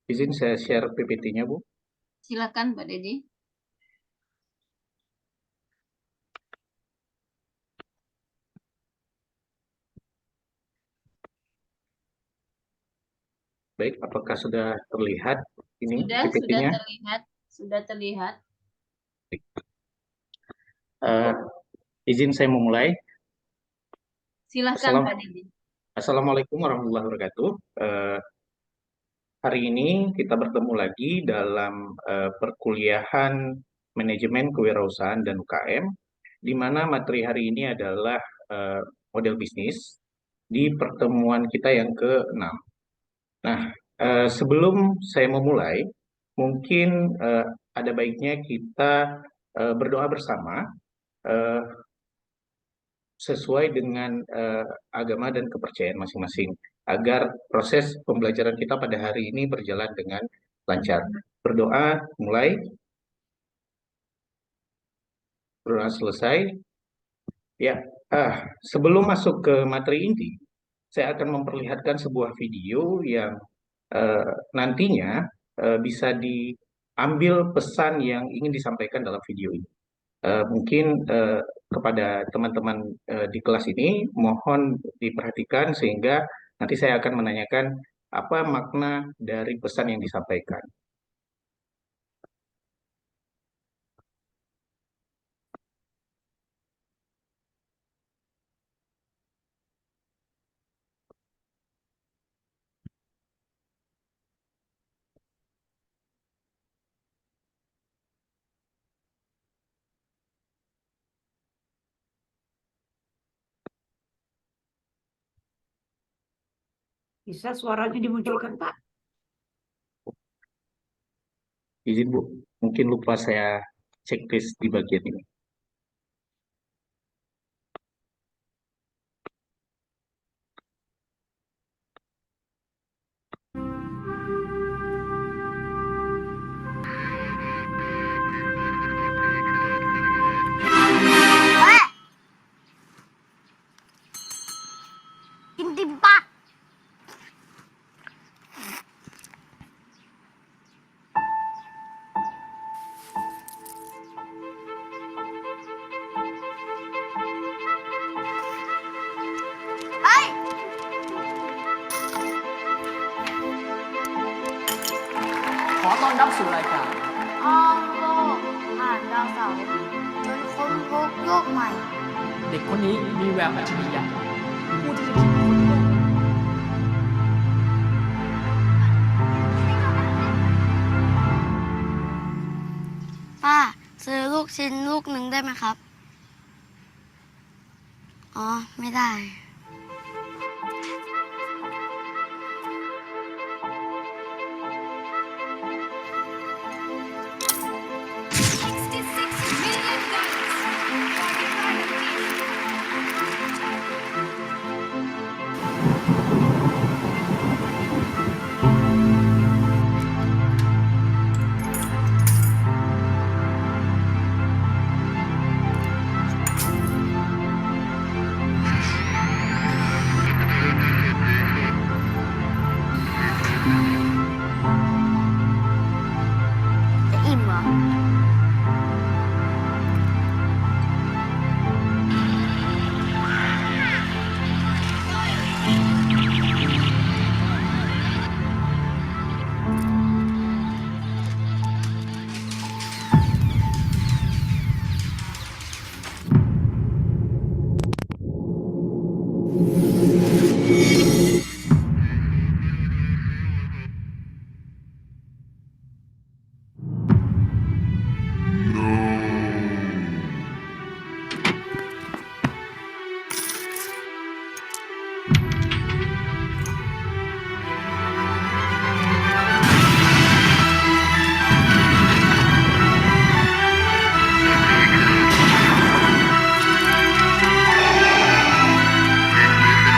Izin saya share PPT-nya, Bu. Silakan, Pak Dedi. Baik, apakah sudah terlihat ini Sudah PPT-nya? terlihat, sudah terlihat. Eh, izin saya memulai. Silakan, Pak Dedi. Assalamualaikum warahmatullahi wabarakatuh. Hari ini kita bertemu lagi dalam perkuliahan Manajemen Kewirausahaan dan UKM, di mana materi hari ini adalah model bisnis di pertemuan kita yang ke-6. Nah, sebelum saya memulai, mungkin ada baiknya kita berdoa bersama eh, sesuai dengan agama dan kepercayaan masing-masing, agar proses pembelajaran kita pada hari ini berjalan dengan lancar. Berdoa mulai, berdoa selesai. Ya, sebelum masuk ke materi inti, saya akan memperlihatkan sebuah video yang nantinya bisa diambil pesan yang ingin disampaikan dalam video ini. Mungkin kepada teman-teman di kelas ini mohon diperhatikan sehingga nanti saya akan menanyakan apa makna dari pesan yang disampaikan. Bisa suaranya dimunculkan, Pak? Izin Bu, mungkin lupa saya checklist di bagian ini. Intip, Pak. Hai. Cóต้อนรับสู่รายการ อ้อมโลกผ่านดาวเสาร์จนค้นพบโลกใหม่ เด็กคนนี้มีแววอัจฉริยะผู้ที่จะคิดค้นโลก ป้าซื้อลูกชิ้นลูกหนึ่งได้ไหมครับ อ๋อ ไม่ได้ จะอิ่มเหรอ Hãy subscribe cho kênh Ghiền Mì Gõ để không bỏ lỡ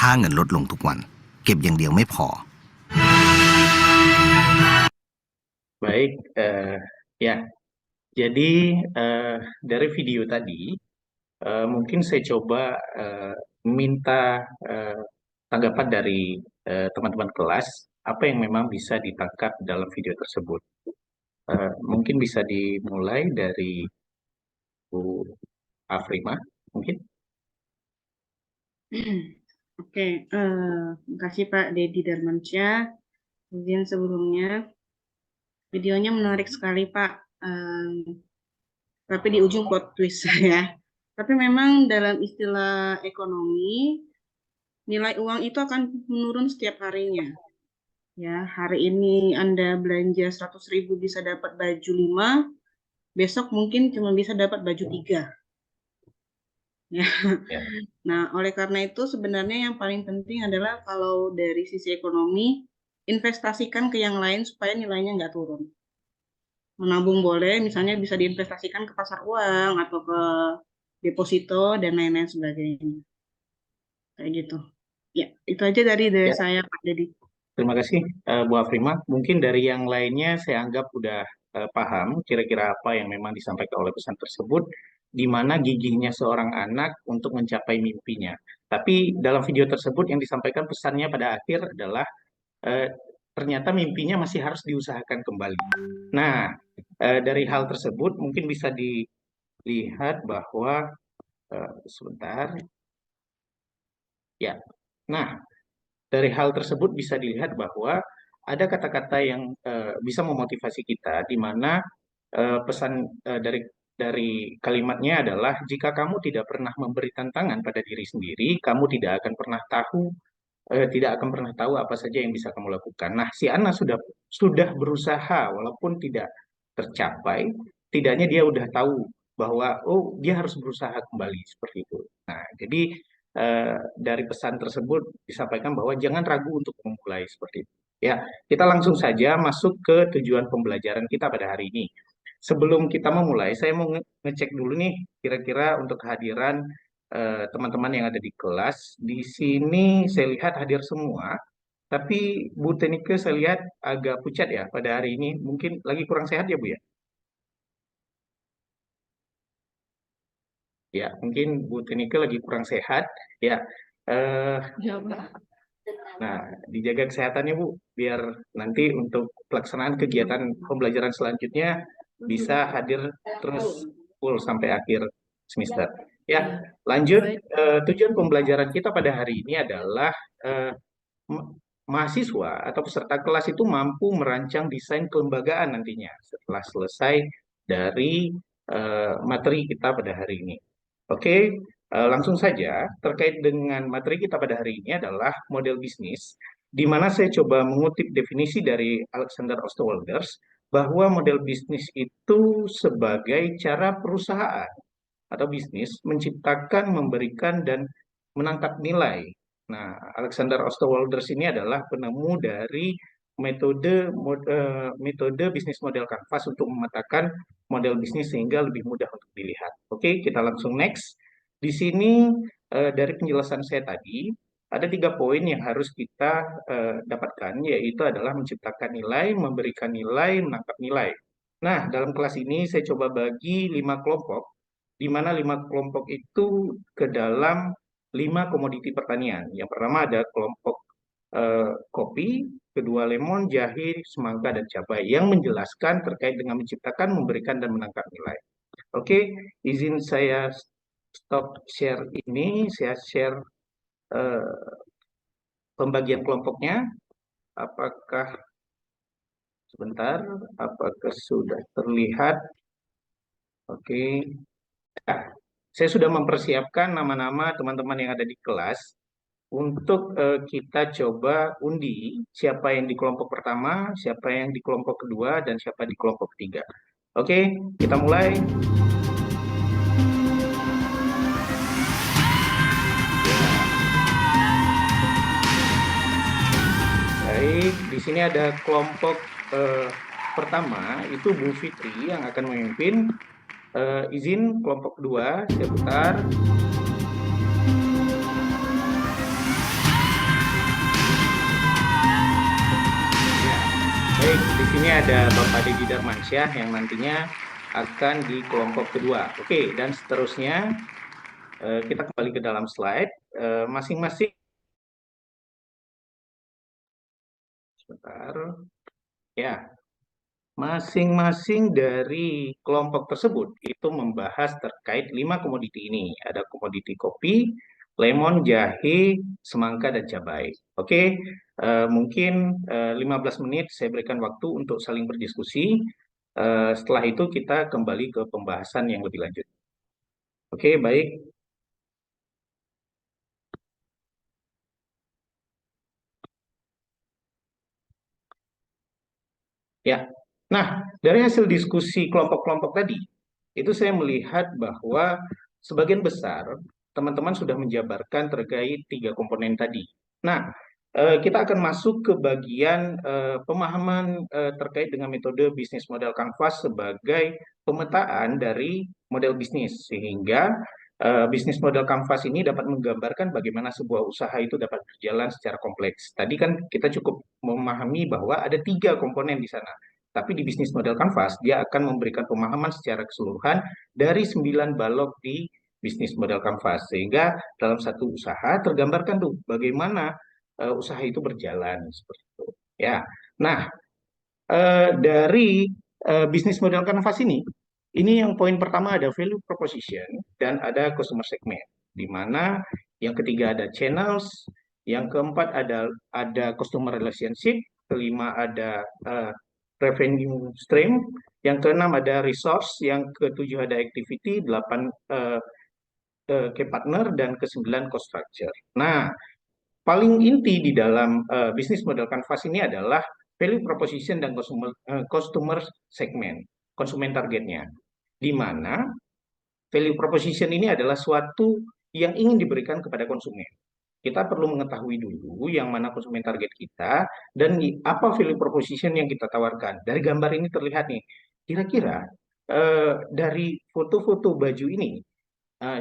ค่าเงินลดลงทุกวัน เก็บอย่างเดียวไม่พอ Baik, ya. Jadi dari video tadi, mungkin saya coba minta tanggapan dari teman-teman kelas, apa yang memang bisa ditangkap dalam video tersebut. Mungkin bisa dimulai dari Bu Afrima, mungkin. Oke, makasih Pak Dedi Darmansyah. Izin sebelumnya, videonya menarik sekali Pak. Tapi di ujung plot twist ya. Tapi memang dalam istilah ekonomi, nilai uang itu akan menurun setiap harinya. Ya, hari ini Anda belanja 100.000 bisa dapat baju 5, besok mungkin cuma bisa dapat baju 3. Ya. Nah, oleh karena itu sebenarnya yang paling penting adalah kalau dari sisi ekonomi, investasikan ke yang lain supaya nilainya nggak turun. Menabung boleh, misalnya bisa diinvestasikan ke pasar uang atau ke deposito dan lain-lain sebagainya. Kayak gitu. Ya, itu aja dari saya Pak Dedi. Terima kasih Bu Afrima. Mungkin dari yang lainnya saya anggap udah paham kira-kira apa yang memang disampaikan oleh pesan tersebut, di mana gigihnya seorang anak untuk mencapai mimpinya. Tapi dalam video tersebut yang disampaikan pesannya pada akhir adalah ternyata mimpinya masih harus diusahakan kembali. Nah, dari hal tersebut mungkin bisa dilihat bahwa sebentar. Ya. Nah, dari hal tersebut bisa dilihat bahwa ada kata-kata yang bisa memotivasi kita, di mana pesan dari kalimatnya adalah jika kamu tidak pernah memberi tantangan pada diri sendiri, kamu tidak akan pernah tahu apa saja yang bisa kamu lakukan. Nah, si Ana sudah berusaha walaupun tidak tercapai, tidaknya dia udah tahu bahwa dia harus berusaha kembali seperti itu. Nah, jadi dari pesan tersebut disampaikan bahwa jangan ragu untuk memulai seperti itu. Ya, kita langsung saja masuk ke tujuan pembelajaran kita pada hari ini. Sebelum kita memulai, saya mau ngecek dulu nih kira-kira untuk kehadiran teman-teman yang ada di kelas. Di sini saya lihat hadir semua, tapi Bu Tenike saya lihat agak pucat ya pada hari ini. Mungkin lagi kurang sehat ya Bu ya? Ya, mungkin Bu Tenike lagi kurang sehat. Ya, nah, dijaga kesehatannya Bu, biar nanti untuk pelaksanaan kegiatan pembelajaran selanjutnya bisa hadir terus full sampai akhir semester. Ya, lanjut. Tujuan pembelajaran kita pada hari ini adalah mahasiswa atau peserta kelas itu mampu merancang desain kelembagaan nantinya setelah selesai dari materi kita pada hari ini. Oke, langsung saja terkait dengan materi kita pada hari ini adalah model bisnis, di mana saya coba mengutip definisi dari Alexander Osterwalder bahwa model bisnis itu sebagai cara perusahaan atau bisnis menciptakan, memberikan, dan menangkap nilai. Nah, Alexander Osterwalder ini adalah penemu dari metode bisnis model kanvas untuk memetakan model bisnis sehingga lebih mudah untuk dilihat. Oke, kita langsung next. Di sini dari penjelasan saya tadi ada 3 poin yang harus kita dapatkan, yaitu adalah menciptakan nilai, memberikan nilai, menangkap nilai. Nah, dalam kelas ini saya coba bagi 5 kelompok, di mana 5 kelompok itu ke dalam 5 komoditi pertanian. Yang pertama ada kelompok kopi, kedua lemon, jahe, semangka, dan cabai, yang menjelaskan terkait dengan menciptakan, memberikan, dan menangkap nilai. Oke, izin saya stop share ini, saya share pembagian kelompoknya. Apakah sebentar, apakah sudah terlihat? Oke. Nah, saya sudah mempersiapkan nama-nama teman-teman yang ada di kelas untuk kita coba undi siapa yang di kelompok pertama, siapa yang di kelompok kedua, dan siapa di kelompok ketiga. Oke, kita mulai. Baik, di sini ada kelompok pertama, itu Bu Fitri yang akan memimpin. Izin kelompok kedua, saya putar. sini ada Bapak Deddy Darmansyah yang nantinya akan di kelompok kedua. Oke, dan seterusnya kita kembali ke dalam slide. Masing-masing sebentar. Ya, masing-masing dari kelompok tersebut itu membahas terkait 5 komoditi ini. Ada komoditi kopi, lemon, jahe, semangka, dan cabai. Oke, mungkin 15 menit saya berikan waktu untuk saling berdiskusi. Setelah itu kita kembali ke pembahasan yang lebih lanjut. Oke, baik. Ya, nah dari hasil diskusi kelompok-kelompok tadi, itu saya melihat bahwa sebagian besar teman-teman sudah menjabarkan terkait 3 komponen tadi. Nah, kita akan masuk ke bagian pemahaman terkait dengan metode bisnis model Canvas sebagai pemetaan dari model bisnis, sehingga bisnis model Canvas ini dapat menggambarkan bagaimana sebuah usaha itu dapat berjalan secara kompleks. Tadi kan kita cukup memahami bahwa ada 3 komponen di sana. Tapi di bisnis model Canvas, dia akan memberikan pemahaman secara keseluruhan dari 9 balok di bisnis model Canvas. Sehingga dalam satu usaha tergambarkan tuh bagaimana usaha itu berjalan seperti itu. Ya. Nah, dari bisnis model Canvas ini yang poin pertama ada value proposition dan ada customer segment, di mana yang ketiga ada channels, yang keempat ada customer relationship, kelima ada revenue stream, yang keenam ada resource, yang ketujuh ada activity, 8 key partner, dan ke-9 cost structure. Nah, paling inti di dalam bisnis model Canvas ini adalah value proposition dan customer segment, konsumen targetnya. Di mana value proposition ini adalah suatu yang ingin diberikan kepada konsumen. Kita perlu mengetahui dulu yang mana konsumen target kita dan apa value proposition yang kita tawarkan. Dari gambar ini terlihat nih, kira-kira dari foto-foto baju ini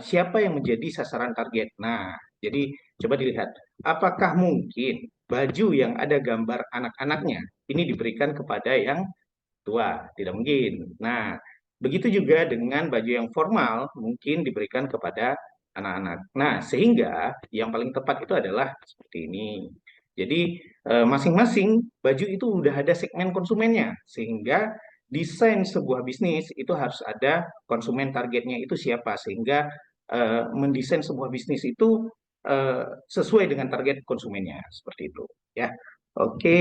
siapa yang menjadi sasaran target. Nah, jadi coba dilihat, apakah mungkin baju yang ada gambar anak-anaknya ini diberikan kepada yang tua? Tidak mungkin. Nah, begitu juga dengan baju yang formal mungkin diberikan kepada anak-anak. Nah, sehingga yang paling tepat itu adalah seperti ini. Jadi masing-masing baju itu udah ada segmen konsumennya, sehingga desain sebuah bisnis itu harus ada konsumen targetnya itu siapa, sehingga mendesain sebuah bisnis itu sesuai dengan target konsumennya seperti itu. Ya, oke.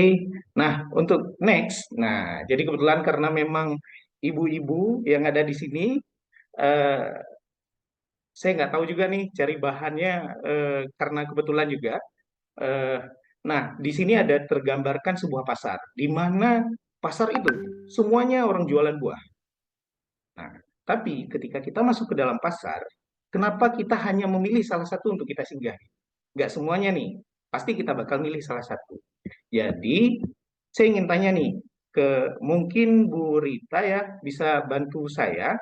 Nah, untuk next, nah jadi kebetulan karena memang ibu-ibu yang ada di sini, eh, saya nggak tahu juga nih cari bahannya karena kebetulan juga. Eh, nah, di sini ada tergambarkan sebuah pasar, di mana pasar itu semuanya orang jualan buah. Nah, tapi ketika kita masuk ke dalam pasar, kenapa kita hanya memilih salah satu untuk kita singgah? Nggak semuanya nih, pasti kita bakal milih salah satu. Jadi, saya ingin tanya nih, mungkin Bu Rita ya bisa bantu saya.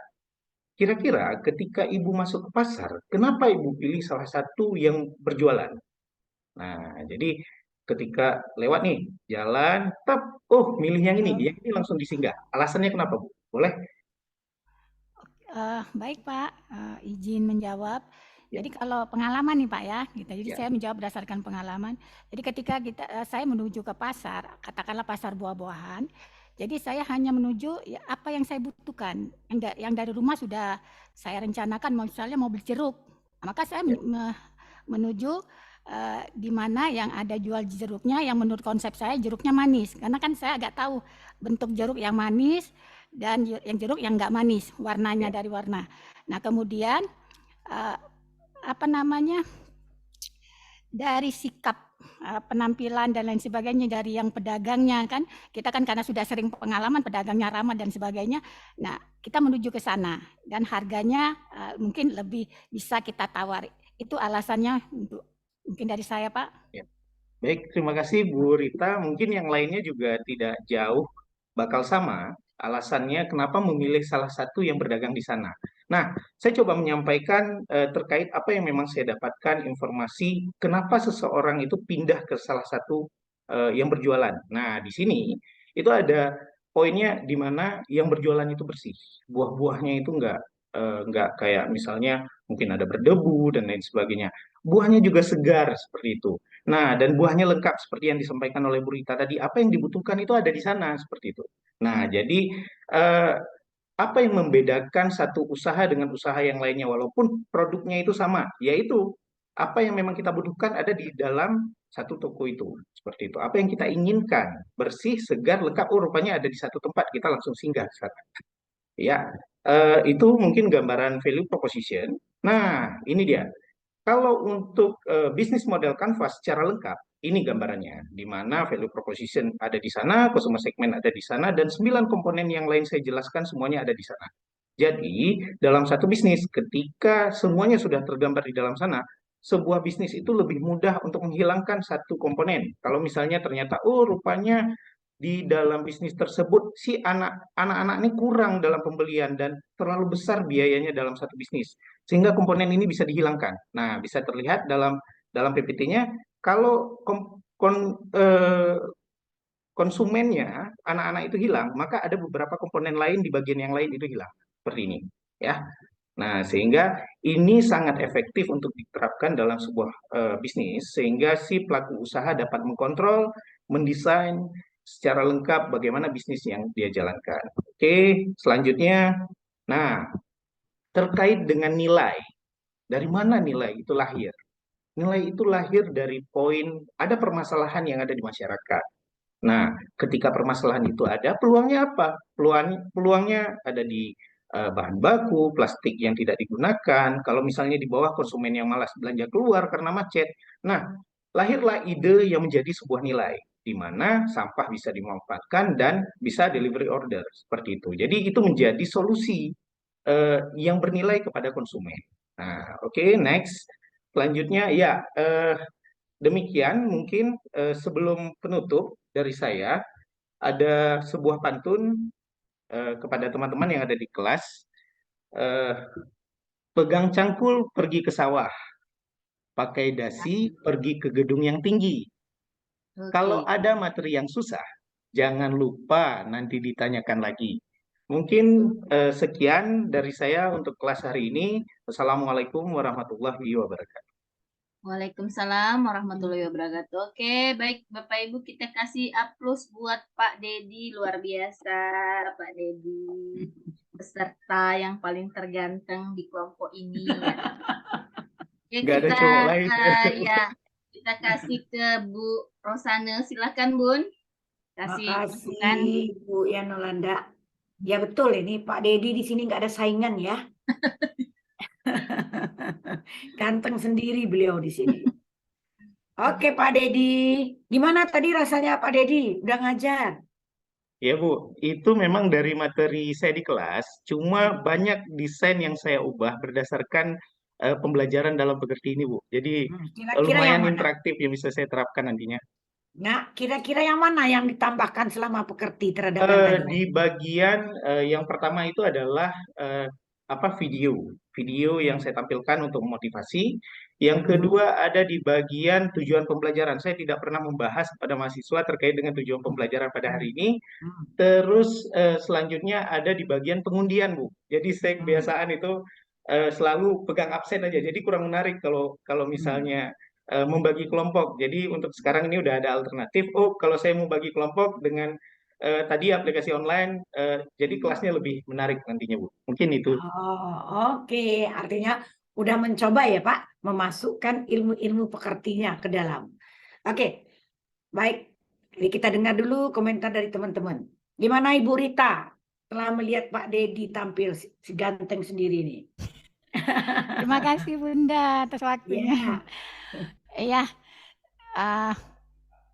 Kira-kira ketika Ibu masuk ke pasar, kenapa Ibu pilih salah satu yang berjualan? Nah, jadi ketika lewat nih, jalan, oh milih yang ini langsung disinggah. Alasannya kenapa, Bu? Boleh? Baik Pak, izin menjawab. Ya. Jadi kalau pengalaman nih Pak ya, gitu. Jadi Ya. saya menjawab berdasarkan pengalaman. Jadi ketika saya menuju ke pasar, katakanlah pasar buah-buahan, jadi saya hanya menuju ya, apa yang saya butuhkan. Yang dari rumah sudah saya rencanakan, misalnya mau beli jeruk, maka saya menuju di mana yang ada jual jeruknya, yang menurut konsep saya jeruknya manis, karena kan saya agak tahu bentuk jeruk yang manis dan yang jeruk yang nggak manis, warnanya dari warna. Nah kemudian dari sikap penampilan dan lain sebagainya dari yang pedagangnya, kan kita kan karena sudah sering pengalaman pedagangnya ramah dan sebagainya. Nah kita menuju ke sana dan harganya mungkin lebih bisa kita tawari. Itu alasannya untuk mungkin dari saya Pak. Ya. Baik, terima kasih Bu Rita. Mungkin yang lainnya juga tidak jauh bakal sama alasannya kenapa memilih salah satu yang berdagang di sana. Nah, saya coba menyampaikan terkait apa yang memang saya dapatkan informasi kenapa seseorang itu pindah ke salah satu yang berjualan. Nah, di sini itu ada poinnya di mana yang berjualan itu bersih, buah-buahnya itu nggak kayak misalnya mungkin ada berdebu dan lain sebagainya. Buahnya juga segar seperti itu. Nah, dan buahnya lengkap seperti yang disampaikan oleh Bu Rita tadi. Apa yang dibutuhkan itu ada di sana seperti itu. Nah, jadi eh, apa yang membedakan satu usaha dengan usaha yang lainnya walaupun produknya itu sama, yaitu apa yang memang kita butuhkan ada di dalam satu toko itu. Seperti itu. Apa yang kita inginkan, bersih, segar, lengkap, oh rupanya ada di satu tempat, kita langsung singgah ke sana. Ya, itu mungkin gambaran value proposition. Nah, ini dia. Kalau untuk bisnis model Canvas secara lengkap, ini gambarannya, di mana value proposition ada di sana, customer segment ada di sana, dan 9 komponen yang lain saya jelaskan semuanya ada di sana. Jadi, dalam satu bisnis, ketika semuanya sudah tergambar di dalam sana, sebuah bisnis itu lebih mudah untuk menghilangkan satu komponen. Kalau misalnya ternyata, oh rupanya di dalam bisnis tersebut si anak-anak ini kurang dalam pembelian dan terlalu besar biayanya dalam satu bisnis sehingga komponen ini bisa dihilangkan. Nah, bisa terlihat dalam PPT-nya kalau konsumennya anak-anak itu hilang, maka ada beberapa komponen lain di bagian yang lain itu hilang. Seperti ini, ya. Nah, sehingga ini sangat efektif untuk diterapkan dalam sebuah bisnis sehingga si pelaku usaha dapat mengkontrol, mendesain secara lengkap bagaimana bisnis yang dia jalankan. Oke, selanjutnya, nah terkait dengan nilai, dari mana nilai itu lahir? Nilai itu lahir dari poin ada permasalahan yang ada di masyarakat. Nah, ketika permasalahan itu ada, peluangnya apa? Peluangnya ada di bahan baku, plastik yang tidak digunakan. Kalau misalnya di bawah konsumen yang malas belanja keluar karena macet. Nah, lahirlah ide yang menjadi sebuah nilai, di mana sampah bisa dimanfaatkan dan bisa delivery order seperti itu. Jadi itu menjadi solusi yang bernilai kepada konsumen. Nah, oke, next. Selanjutnya, ya, demikian mungkin sebelum penutup dari saya, ada sebuah pantun kepada teman-teman yang ada di kelas. Pegang cangkul pergi ke sawah, pakai dasi pergi ke gedung yang tinggi. Oke. Kalau ada materi yang susah, jangan lupa nanti ditanyakan lagi. Mungkin sekian dari saya untuk kelas hari ini. Wassalamualaikum warahmatullahi wabarakatuh. Waalaikumsalam warahmatullahi wabarakatuh. Oke, baik Bapak Ibu, kita kasih aplaus buat Pak Dedi, luar biasa Pak Dedi, peserta yang paling terganteng di kelompok ini. Ya. Oke, Nggak ada cowok lain. ya, kita kasih ke Bu Rosane, silakan Bun. Makasih Bu Yanolanda. Ya betul, ini Pak Dedi di sini nggak ada saingan ya. Ganteng sendiri beliau di sini. Oke Pak Dedi, gimana tadi rasanya Pak Dedi? Udah ngajar? Ya Bu, itu memang dari materi saya di kelas, cuma banyak desain yang saya ubah berdasarkan pembelajaran dalam Pekerti ini Bu. Jadi Kira-kira yang lumayan mana? interaktif yang bisa saya terapkan nantinya. Nah, kira-kira yang mana yang ditambahkan selama Pekerti terhadap yang tadi? Di bagian yang pertama itu adalah video yang saya tampilkan untuk motivasi. Yang kedua ada di bagian tujuan pembelajaran. Saya tidak pernah membahas pada mahasiswa terkait dengan tujuan pembelajaran pada hari ini. Terus selanjutnya ada di bagian pengundian Bu. Jadi saya kebiasaan itu selalu pegang absen aja. Jadi kurang menarik kalau misalnya membagi kelompok. Jadi untuk sekarang ini udah ada alternatif. Oh, kalau saya mau bagi kelompok dengan tadi aplikasi online, jadi kelasnya lebih menarik nantinya Bu. Mungkin itu. Oh, oke. Artinya udah mencoba ya Pak, memasukkan ilmu-ilmu Pekertinya ke dalam. Oke, baik. Jadi kita dengar dulu komentar dari teman-teman. Gimana Ibu Rita setelah melihat Pak Dedi tampil si ganteng sendiri nih? Terima kasih Bunda atas waktunya. Iya,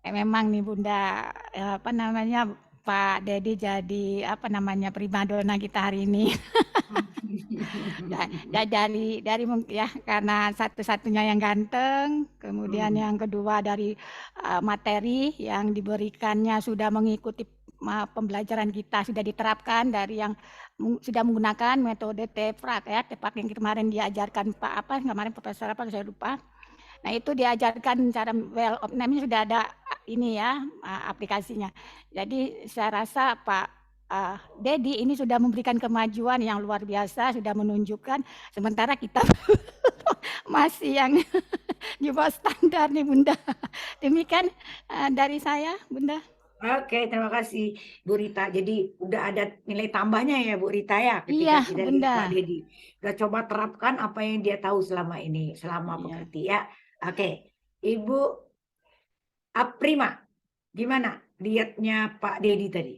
memang nih Bunda, apa namanya, Pak Dedi jadi apa namanya primadona kita hari ini. dari ya karena satu-satunya yang ganteng, kemudian yang kedua dari materi yang diberikannya sudah mengikuti pembelajaran kita, sudah diterapkan dari yang sudah menggunakan metode TEPRAK ya, TEPRAK yang kemarin diajarkan kemarin Profesor apa saya lupa. Nah, itu diajarkan cara namanya sudah ada ini ya aplikasinya. Jadi saya rasa Pak Dedi ini sudah memberikan kemajuan yang luar biasa, sudah menunjukkan, sementara kita masih yang di bawah standar nih Bunda. Demikian dari saya, Bunda. Oke, terima kasih Bu Rita. Jadi udah ada nilai tambahnya ya Bu Rita ya ketika Iya, kita lihat Bunda. Pak Dedi. Udah coba terapkan apa yang dia tahu selama ini, selama Iya. pekerti ya. Oke, Ibu Aprima, gimana lihatnya Pak Dedi tadi?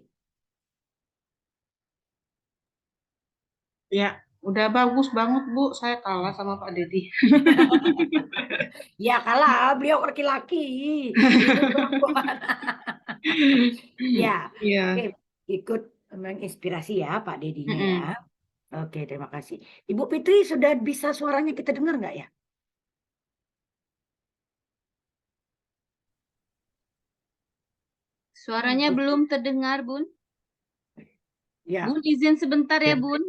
Ya, udah bagus banget Bu. Saya kalah sama Pak Dedi. Ya kalah, beliau laki-laki. Ibu perempuan. Ya, Iya. oke, ikut menginspirasi ya Pak Dedinya Mm-mm. ya. Oke, terima kasih. Ibu Fitri sudah bisa suaranya kita dengar nggak ya? Suaranya belum terdengar, Bun. Ya, Bun, izin sebentar ya, Ya. Bun.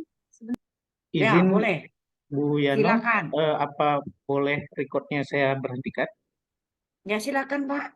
ya Izin boleh. Bu Yano, Silakan. apa boleh recordnya saya berhentikan? Ya silakan Pak.